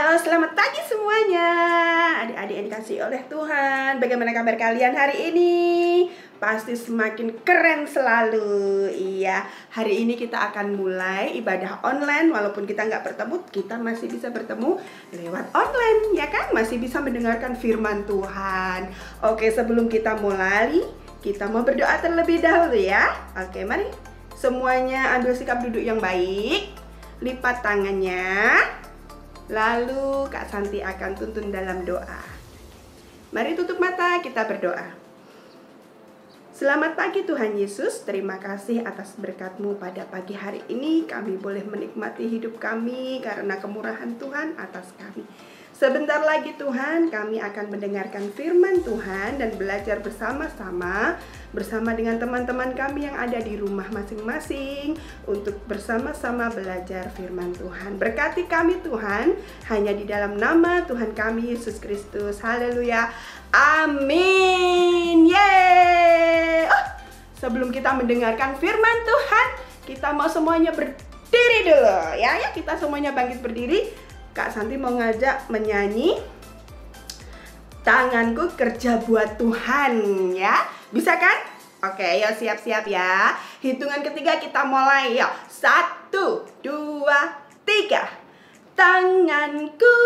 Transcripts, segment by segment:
Halo, selamat pagi semuanya. Adik-adik yang dikasih oleh Tuhan, bagaimana kabar kalian hari ini? Pasti semakin keren selalu. Iya, hari ini kita akan mulai ibadah online. Walaupun kita nggak bertemu, kita masih bisa bertemu lewat online, ya kan? Masih bisa mendengarkan firman Tuhan. Oke, sebelum kita mulai, kita mau berdoa terlebih dahulu ya. Oke, mari semuanya ambil sikap duduk yang baik. Lipat tangannya. Lalu Kak Santi akan tuntun dalam doa. Mari tutup mata, kita berdoa. Selamat pagi Tuhan Yesus, terima kasih atas berkat-Mu pada pagi hari ini. Kami boleh menikmati hidup kami karena kemurahan Tuhan atas kami. Sebentar lagi Tuhan, kami akan mendengarkan firman Tuhan dan belajar bersama-sama dengan teman-teman kami yang ada di rumah masing-masing untuk bersama-sama belajar firman Tuhan. Berkati kami Tuhan, hanya di dalam nama Tuhan kami Yesus Kristus. Haleluya. Amin. Yeay. Sebelum kita mendengarkan firman Tuhan, kita mau semuanya berdiri dulu ya. Kita semuanya bangkit berdiri. Kak Santi mau ngajak menyanyi Tanganku Kerja Buat Tuhan ya. Bisa kan? Oke, yuk siap-siap ya. Hitungan ketiga kita mulai yuk. 1, 2, 3. Tanganku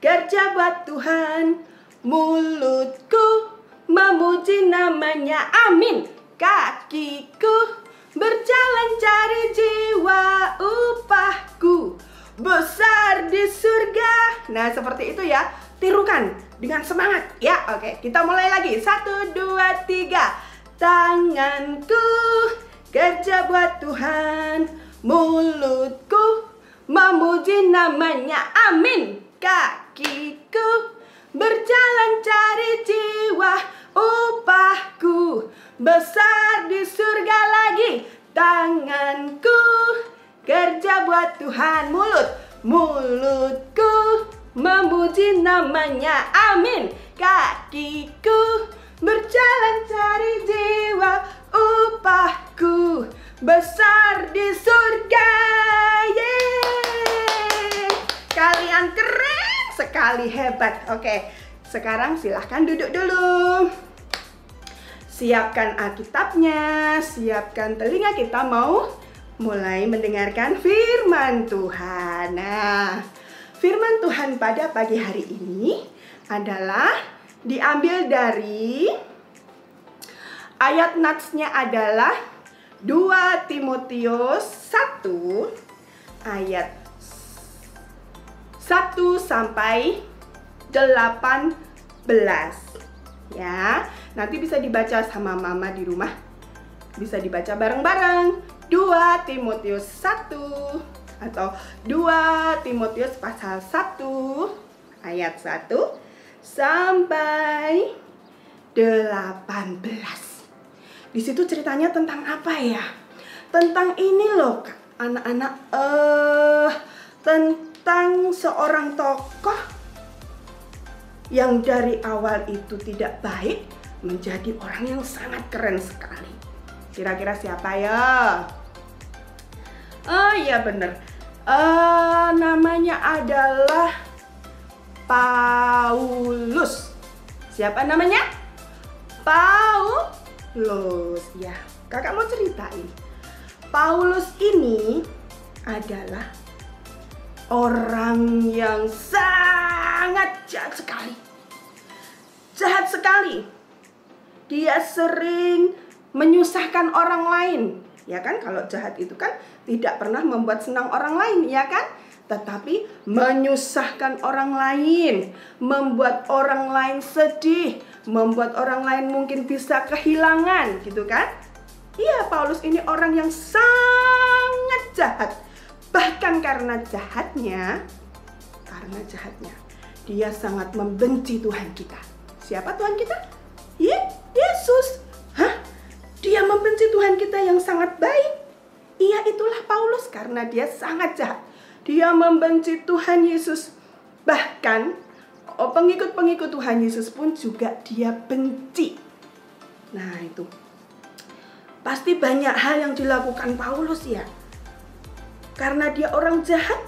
kerja buat Tuhan, mulutku memuji namanya, amin. Kakiku berjalan cari jiwa, upahku besar di surga. Nah, seperti itu ya. Tirukan dengan semangat ya. Oke, kita mulai lagi. 1, 2, 3. Tanganku kerja buat Tuhan, mulutku memuji namanya, amin. Kakiku berjalan cari jiwa, upahku besar di surga lagi. Tanganku kerja buat Tuhan, mulutku memuji namanya, amin. Kakiku berjalan cari jiwa, upahku besar di surga. Yeay. Kalian keren sekali, hebat. Oke, sekarang silahkan duduk dulu. Siapkan Alkitabnya, siapkan telinga, kita mau mulai mendengarkan firman Tuhan. Nah, firman Tuhan pada pagi hari ini adalah diambil dari ayat natsnya adalah 2 Timotius 1 ayat 1 sampai 18 ya. Nanti bisa dibaca sama mama di rumah. Bisa dibaca bareng-bareng. 2 Timotius 1 atau 2 Timotius pasal 1 ayat 1 sampai 18. Di situ ceritanya tentang apa ya? Tentang ini loh, anak-anak, tentang seorang tokoh yang dari awal itu tidak baik menjadi orang yang sangat keren sekali. Kira-kira siapa ya? Oh iya bener. Namanya adalah Paulus. Siapa namanya? Paulus. Ya, kakak mau ceritain. Paulus ini adalah orang yang sangat jahat sekali. Jahat sekali. Dia sering menyusahkan orang lain. Ya kan, kalau jahat itu kan tidak pernah membuat senang orang lain, ya kan? Tetapi menyusahkan orang lain, membuat orang lain sedih, membuat orang lain mungkin bisa kehilangan, gitu kan? Iya, Paulus ini orang yang sangat jahat. Bahkan karena jahatnya, dia sangat membenci Tuhan kita. Siapa Tuhan kita? Yesus. Hah? Dia membenci Tuhan kita yang sangat baik. Iya, itulah Paulus karena dia sangat jahat. Dia membenci Tuhan Yesus. Bahkan pengikut-pengikut Tuhan Yesus pun juga dia benci. Nah, itu pasti banyak hal yang dilakukan Paulus ya. Karena dia orang jahat,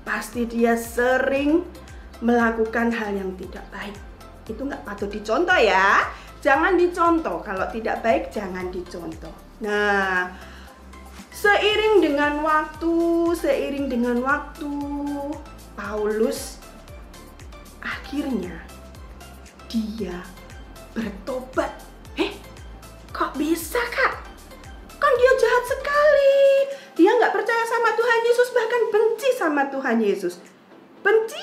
pasti dia sering melakukan hal yang tidak baik. Itu nggak patut dicontoh ya. Jangan dicontoh, kalau tidak baik jangan dicontoh. Nah, seiring dengan waktu, Paulus akhirnya dia bertobat. Kok bisa, Kak? Kan dia jahat sekali. Dia nggak percaya sama Tuhan Yesus, bahkan benci sama Tuhan Yesus. Benci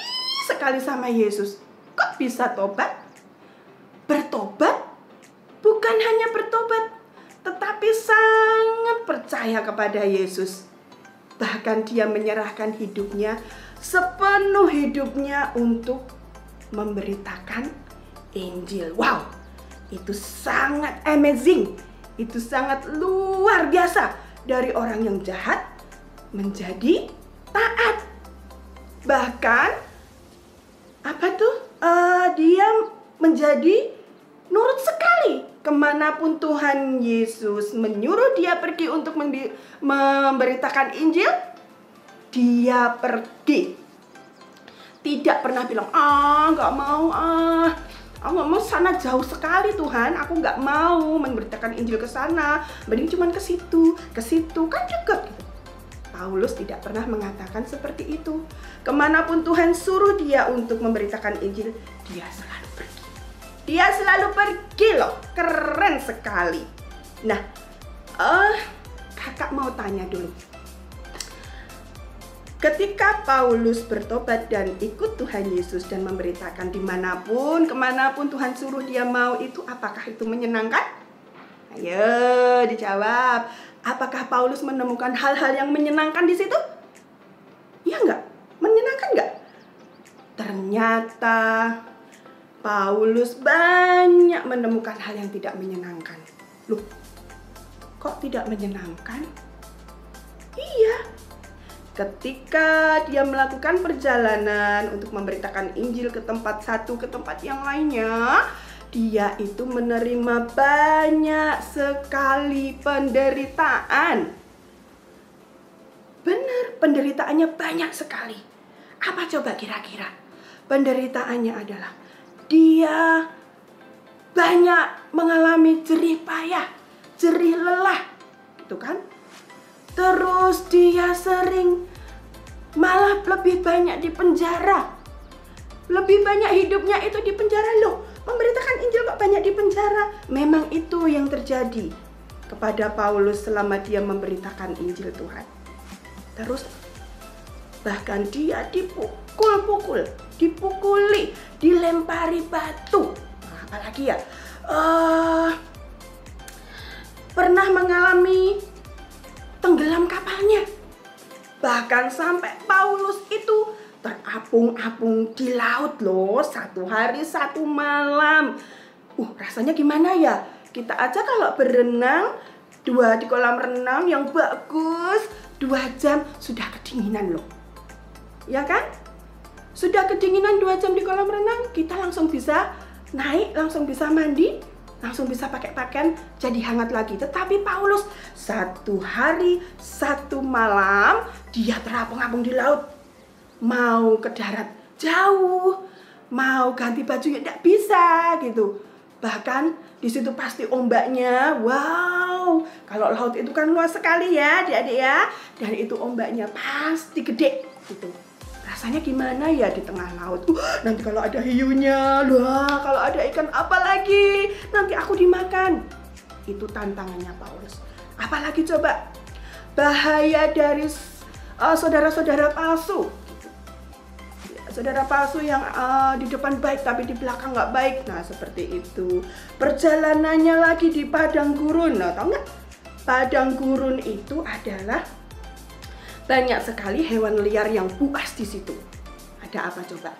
sekali sama Yesus. Kok bisa tobat? Bertobat? Bukan hanya bertobat, tetapi sangat percaya kepada Yesus. Bahkan dia menyerahkan hidupnya, sepenuh hidupnya untuk memberitakan Injil. Wow, itu sangat amazing. Itu sangat luar biasa. Dari orang yang jahat menjadi taat. Bahkan dia menjadi nurut sekali kemanapun Tuhan Yesus menyuruh dia pergi untuk memberitakan Injil. Dia pergi. Tidak pernah bilang, nggak mau, aku nggak mau, sana jauh sekali Tuhan, aku nggak mau memberitakan Injil ke sana, mending cuman ke situ kan dekat. Paulus tidak pernah mengatakan seperti itu. Kemanapun Tuhan suruh dia untuk memberitakan Injil, dia selalu pergi. Dia selalu pergi loh, keren sekali. Nah, kakak mau tanya dulu. Ketika Paulus bertobat dan ikut Tuhan Yesus dan memberitakan kemanapun Tuhan suruh dia mau, itu apakah itu menyenangkan? Ayo dijawab. Apakah Paulus menemukan hal-hal yang menyenangkan di situ? Ya enggak? Menyenangkan enggak? Ternyata Paulus banyak menemukan hal yang tidak menyenangkan. Loh, kok tidak menyenangkan? Iya. Ketika dia melakukan perjalanan untuk memberitakan Injil ke tempat satu, ke tempat yang lainnya, dia itu menerima banyak sekali penderitaan. Benar, penderitaannya banyak sekali. Apa coba kira-kira? Penderitaannya adalah dia banyak mengalami jerih payah, jerih lelah, gitu kan? Terus dia sering malah lebih banyak di penjara. Lebih banyak hidupnya itu di penjara loh. Memberitakan Injil kok banyak di penjara. Memang itu yang terjadi kepada Paulus selama dia memberitakan Injil Tuhan. Terus bahkan dia dipukuli, dilempari batu. Nah, apalagi ya? Pernah mengalami tenggelam kapalnya. Bahkan sampai Paulus itu terapung-apung di laut loh, 1 hari 1 malam. Rasanya gimana ya? Kita aja kalau berenang di kolam renang yang bagus 2 jam sudah kedinginan loh. Ya kan? Sudah kedinginan 2 jam di kolam renang, kita langsung bisa naik, langsung bisa mandi, langsung bisa pakai pakaian jadi hangat lagi. Tetapi Paulus 1 hari 1 malam dia terapung-apung di laut. Mau ke darat jauh, mau ganti baju ya tidak bisa gitu. Bahkan di situ pasti ombaknya, wow. Kalau laut itu kan luas sekali ya adik-adik ya. Dan itu ombaknya pasti gede gitu. Rasanya gimana ya di tengah laut? Nanti kalau ada hiunya, kalau ada ikan apa lagi? Nanti aku dimakan. Itu tantangannya Paulus. Apalagi coba? Bahaya dari saudara-saudara palsu. Saudara palsu yang di depan baik tapi di belakang nggak baik. Nah seperti itu. Perjalanannya lagi di padang gurun. Nah tahu nggak? Padang gurun itu adalah banyak sekali hewan liar yang buas di situ. Ada apa coba?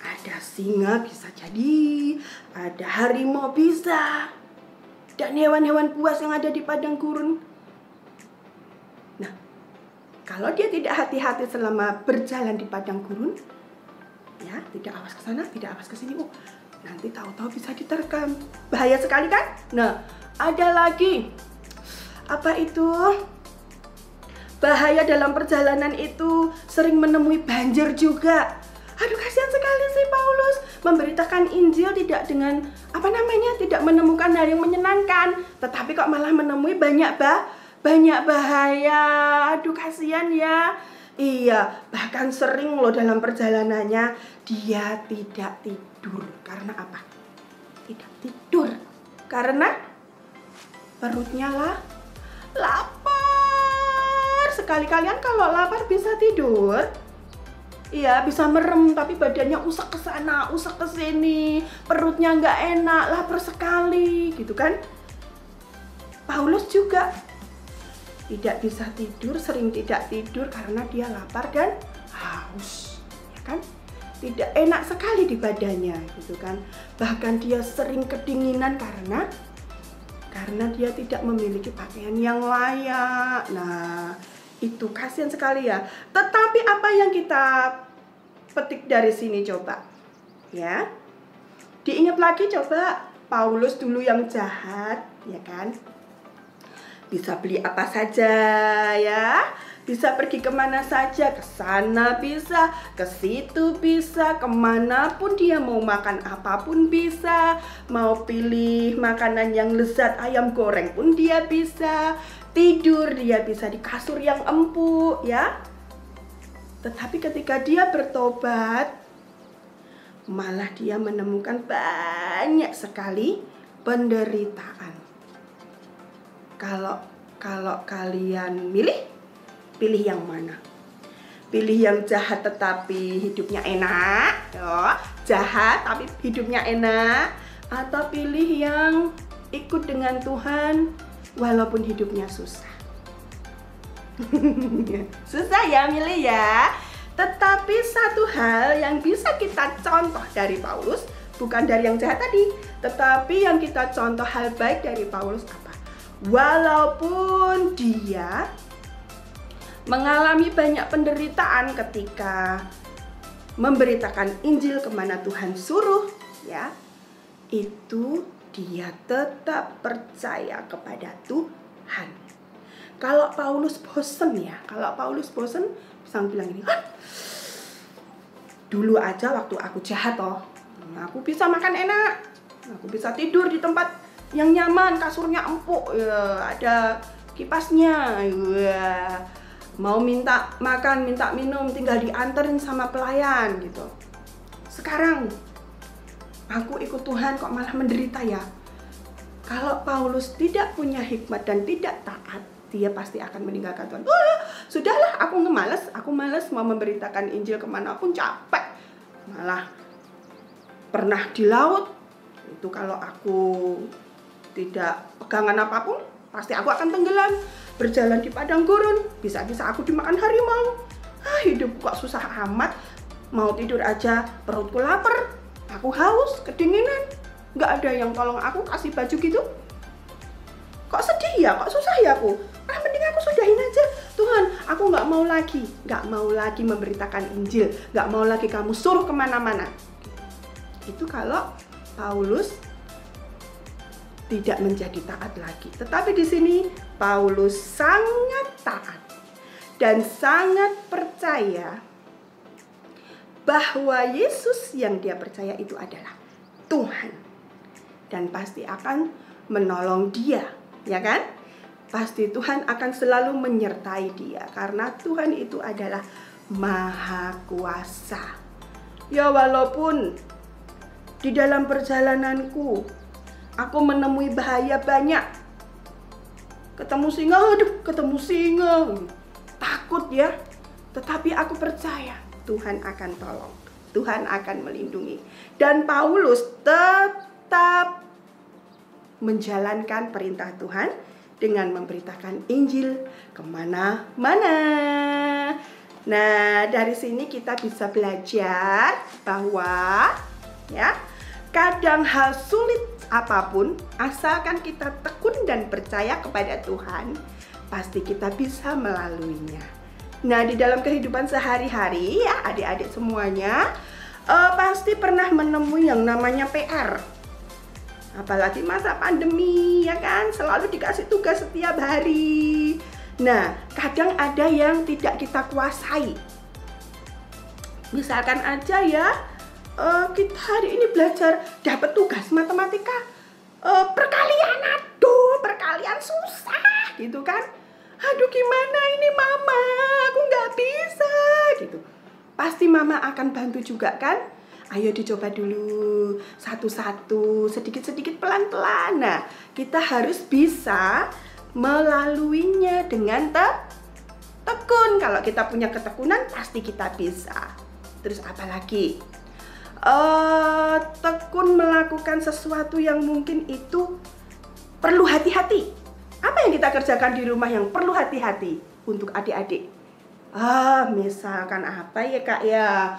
Ada singa bisa jadi, ada harimau bisa, dan hewan-hewan buas yang ada di padang gurun. Nah, kalau dia tidak hati-hati selama berjalan di padang gurun, ya tidak awas ke sana, tidak awas ke sini, nanti tahu-tahu bisa diterkam. Bahaya sekali kan? Nah, ada lagi apa itu? bahaya dalam perjalanan itu sering menemui banjir juga. Aduh, kasihan sekali sih Paulus memberitakan Injil tidak dengan tidak menemukan hal yang menyenangkan, tetapi kok malah menemui banyak bahaya. Aduh, kasihan ya. Iya, bahkan sering loh dalam perjalanannya dia tidak tidur. Karena apa? Tidak tidur karena perutnya lapar. Sekali kalian kalau lapar bisa tidur? Iya, bisa merem, tapi badannya usek ke sana, usek ke sini, perutnya nggak enak, lapar sekali, gitu kan? Paulus juga tidak bisa tidur, sering tidak tidur karena dia lapar dan haus, ya kan? Tidak enak sekali di badannya, gitu kan? Bahkan dia sering kedinginan karena dia tidak memiliki pakaian yang layak. Nah, itu kasihan sekali ya. Tetapi apa yang kita petik dari sini coba? Ya. Diingat lagi coba, Paulus dulu yang jahat, ya kan? Bisa beli apa saja ya. Bisa pergi kemana saja, ke sana bisa, ke situ bisa, kemanapun dia mau makan apapun bisa. Mau pilih makanan yang lezat, ayam goreng pun dia bisa. Tidur dia bisa di kasur yang empuk ya. Tetapi ketika dia bertobat, malah dia menemukan banyak sekali penderitaan. Kalau kalian pilih yang mana? Pilih yang jahat tetapi hidupnya enak, jahat tapi hidupnya enak, atau pilih yang ikut dengan Tuhan walaupun hidupnya susah. Susah ya milih ya. Tetapi satu hal yang bisa kita contoh dari Paulus, bukan dari yang jahat tadi, tetapi yang kita contoh hal baik dari Paulus apa? Walaupun dia mengalami banyak penderitaan ketika memberitakan Injil kemana Tuhan suruh, ya, itu dia tetap percaya kepada Tuhan. Kalau Paulus bosen ya, bisa bilang ini, dulu aja waktu aku jahat aku bisa makan enak, aku bisa tidur di tempat yang nyaman, kasurnya empuk, ya, ada kipasnya, ya. Mau minta makan, minta minum, tinggal dianterin sama pelayan gitu. Sekarang aku ikut Tuhan kok malah menderita ya. Kalau Paulus tidak punya hikmat dan tidak taat, dia pasti akan meninggalkan Tuhan. Sudahlah, aku malas mau memberitakan Injil kemanapun, capek. Malah pernah di laut, itu kalau aku tidak pegangan apapun, pasti aku akan tenggelam. Berjalan di padang gurun, bisa-bisa aku dimakan harimau. Hidup kok susah amat. Mau tidur aja perutku lapar, aku haus, kedinginan. Nggak ada yang tolong aku kasih baju gitu. Kok sedih ya, kok susah ya aku. Mending aku sudahin aja. Tuhan, aku nggak mau lagi memberitakan Injil, nggak mau lagi kamu suruh kemana-mana. Itu kalau Paulus tidak menjadi taat lagi. Tetapi di sini Paulus sangat taat dan sangat percaya bahwa Yesus yang dia percaya itu adalah Tuhan dan pasti akan menolong dia, ya kan? Pasti Tuhan akan selalu menyertai dia karena Tuhan itu adalah Maha Kuasa. Ya, walaupun di dalam perjalananku aku menemui bahaya banyak. Ketemu singa, takut ya. Tetapi aku percaya Tuhan akan tolong, Tuhan akan melindungi. Dan Paulus tetap menjalankan perintah Tuhan dengan memberitakan Injil kemana-mana. Nah, dari sini kita bisa belajar bahwa ya, kadang hal sulit apapun, asalkan kita tekun dan percaya kepada Tuhan, pasti kita bisa melaluinya. Nah, di dalam kehidupan sehari-hari ya, adik-adik semuanya pasti pernah menemui yang namanya PR. Apalagi masa pandemi, ya kan, selalu dikasih tugas setiap hari. Nah, kadang ada yang tidak kita kuasai. Misalkan aja ya, kita hari ini belajar dapat tugas matematika perkalian, aduh perkalian susah gitu kan. Aduh gimana ini mama, aku nggak bisa gitu. Pasti mama akan bantu juga kan. Ayo dicoba dulu satu-satu, sedikit-sedikit pelan-pelan. Nah, kita harus bisa melaluinya dengan tekun. Kalau kita punya ketekunan pasti kita bisa. Terus apa lagi? Tekun melakukan sesuatu yang mungkin itu perlu hati-hati. Apa yang kita kerjakan di rumah yang perlu hati-hati untuk adik-adik? Misalkan apa ya kak ya?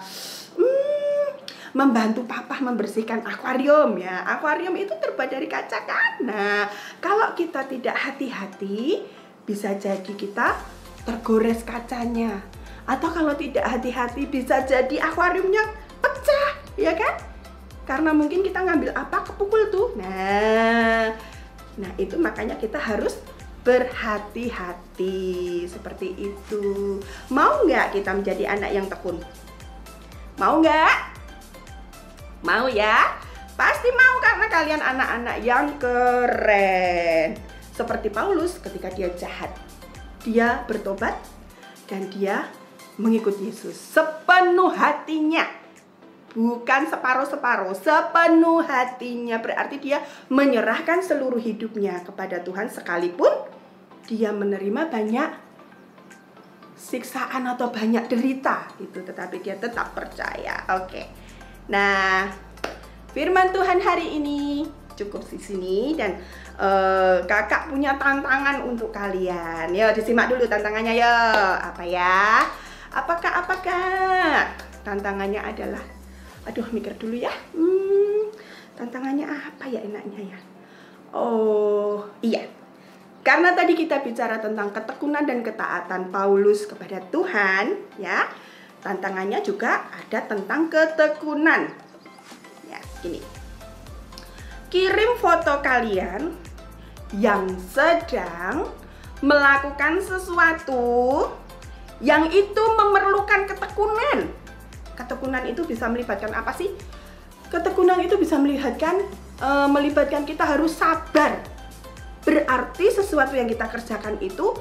Membantu papa membersihkan akuarium ya. Akuarium itu terbuat dari kaca kan. Nah, kalau kita tidak hati-hati, bisa jadi kita tergores kacanya. Atau kalau tidak hati-hati bisa jadi akuariumnya pecah, ya kan? Karena mungkin kita ngambil apa kepukul tuh. Nah itu makanya kita harus berhati-hati seperti itu. Mau nggak kita menjadi anak yang tekun? Mau nggak? Mau ya? Pasti mau karena kalian anak-anak yang keren. Seperti Paulus ketika dia jahat, dia bertobat dan dia mengikut Yesus sepenuh hatinya. Bukan separuh-separuh, sepenuh hatinya. Berarti dia menyerahkan seluruh hidupnya kepada Tuhan sekalipun dia menerima banyak siksaan atau banyak derita gitu, tetapi dia tetap percaya. Oke. Nah, firman Tuhan hari ini cukup di sini dan kakak punya tantangan untuk kalian. Ya, disimak dulu tantangannya ya. Apa ya? Apakah? Tantangannya adalah, aduh mikir dulu ya. Tantangannya apa ya enaknya ya? Oh, iya. Karena tadi kita bicara tentang ketekunan dan ketaatan Paulus kepada Tuhan, ya. Tantangannya juga ada tentang ketekunan. Ya, gini. Kirim foto kalian yang sedang melakukan sesuatu yang itu memerlukan ketekunan. Ketekunan itu bisa melibatkan apa sih? Ketekunan itu bisa melibatkan kita harus sabar. Berarti sesuatu yang kita kerjakan itu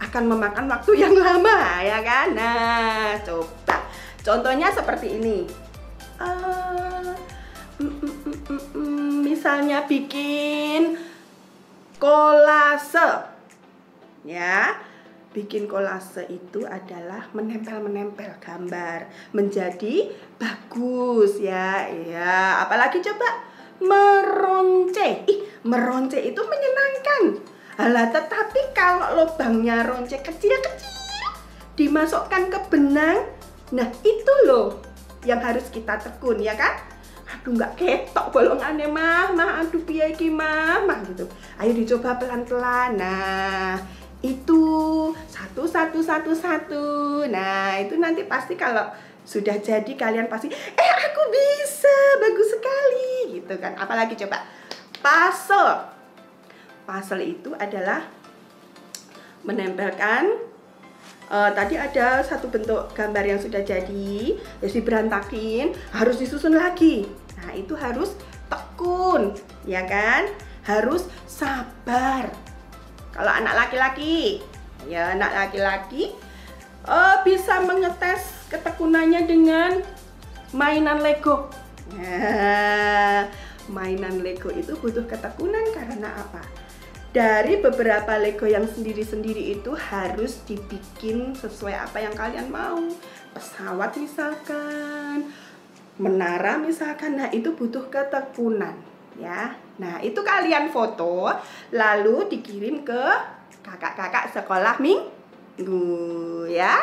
akan memakan waktu yang lama, ya kan? Nah, coba contohnya seperti ini. Misalnya bikin kolase, ya. Bikin kolase itu adalah menempel gambar menjadi bagus, ya. Iya, apalagi coba meronce. Meronce itu menyenangkan. Alah, tetapi kalau lubangnya ronce kecil-kecil dimasukkan ke benang, nah itu loh yang harus kita tekun, ya kan? Aduh nggak ketok bolongannya mah, aduh piye iki mah gitu. Ayo dicoba pelan-pelan. Nah, itu satu. Nah, itu nanti pasti kalau sudah jadi kalian pasti aku bisa, bagus sekali gitu kan. Apalagi coba puzzle. Puzzle itu adalah menempelkan tadi ada satu bentuk gambar yang sudah jadi, terus diberantakin, harus disusun lagi. Nah, itu harus tekun, ya kan? Harus sabar. Kalau anak laki-laki, ya anak laki-laki bisa mengetes ketekunannya dengan mainan Lego. Nah, mainan Lego itu butuh ketekunan karena apa? Dari beberapa Lego yang sendiri-sendiri itu harus dibikin sesuai apa yang kalian mau. Pesawat misalkan, menara misalkan, nah itu butuh ketekunan, ya. Nah, itu kalian foto lalu dikirim ke kakak-kakak sekolah minggu, ya.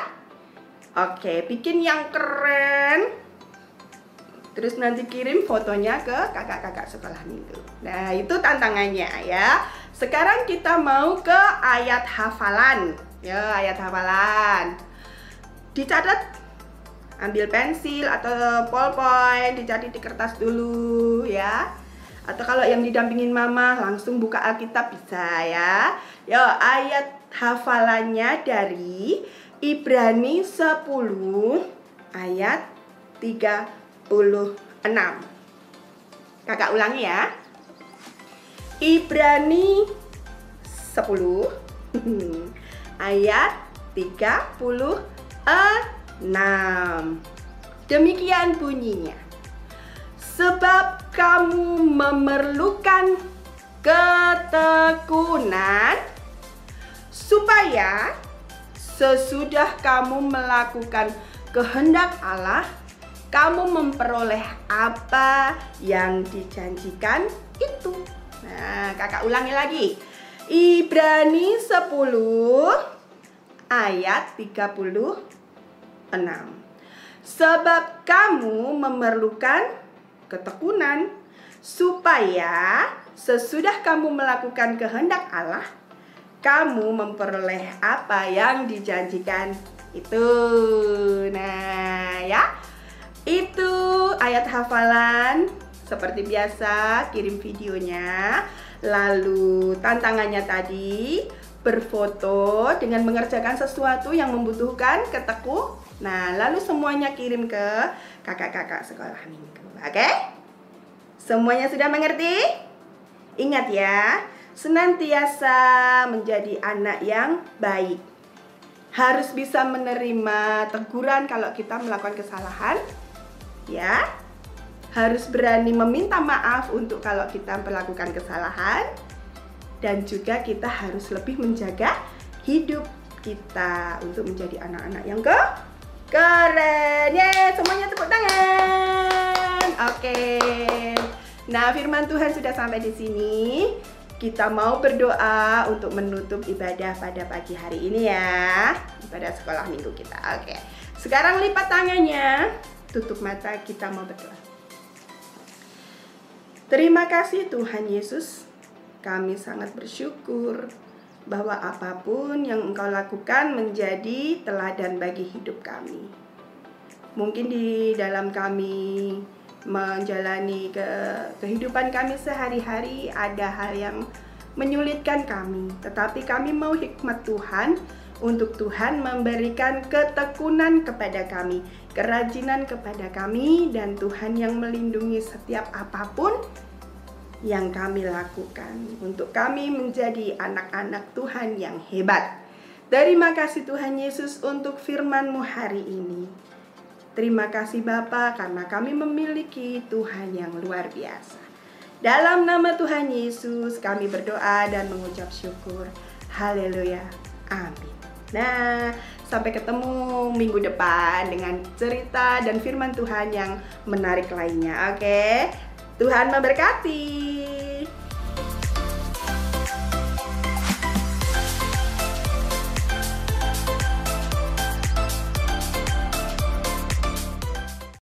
Oke, bikin yang keren. Terus nanti kirim fotonya ke kakak-kakak sekolah minggu. Nah, itu tantangannya ya. Sekarang kita mau ke ayat hafalan. Ya, ayat hafalan. Dicatat, ambil pensil atau ballpoint, dicatat di kertas dulu ya. Atau kalau yang didampingin mama langsung buka Alkitab bisa ya. Yo, ayat hafalannya dari Ibrani 10 ayat 36. Kakak ulangi ya. Ibrani 10 ayat 36. Demikian bunyinya. Sebab kamu memerlukan ketekunan supaya sesudah kamu melakukan kehendak Allah, kamu memperoleh apa yang dijanjikan itu. Nah, kakak ulangi lagi. Ibrani 10 ayat 36. Sebab kamu memerlukan ketekunan supaya sesudah kamu melakukan kehendak Allah, kamu memperoleh apa yang dijanjikan itu. Nah, ya. Itu ayat hafalan. Seperti biasa, kirim videonya. Lalu tantangannya tadi berfoto dengan mengerjakan sesuatu yang membutuhkan ketekunan. Nah, lalu semuanya kirim ke kakak-kakak sekolah minggu. Oke? Semuanya sudah mengerti? Ingat ya, senantiasa menjadi anak yang baik. Harus bisa menerima teguran kalau kita melakukan kesalahan. Ya. Harus berani meminta maaf untuk kalau kita melakukan kesalahan. Dan juga kita harus lebih menjaga hidup kita untuk menjadi anak-anak yang keren. Yeay, semuanya tepuk tangan. Oke. Nah, firman Tuhan sudah sampai di sini. Kita mau berdoa untuk menutup ibadah pada pagi hari ini ya. Ibadah sekolah minggu kita. Oke. Sekarang lipat tangannya. Tutup mata, kita mau berdoa. Terima kasih Tuhan Yesus. Kami sangat bersyukur bahwa apapun yang Engkau lakukan menjadi teladan bagi hidup kami. Mungkin di dalam kami menjalani kehidupan kami sehari-hari ada hal yang menyulitkan kami, tetapi kami mau hikmat Tuhan untuk Tuhan memberikan ketekunan kepada kami, kerajinan kepada kami, dan Tuhan yang melindungi setiap apapun yang kami lakukan untuk kami menjadi anak-anak Tuhan yang hebat. Terima kasih Tuhan Yesus untuk firman-Mu hari ini. Terima kasih Bapa karena kami memiliki Tuhan yang luar biasa. Dalam nama Tuhan Yesus kami berdoa dan mengucap syukur. Haleluya. Amin. Nah, sampai ketemu minggu depan dengan cerita dan firman Tuhan yang menarik lainnya. Oke? Tuhan memberkati.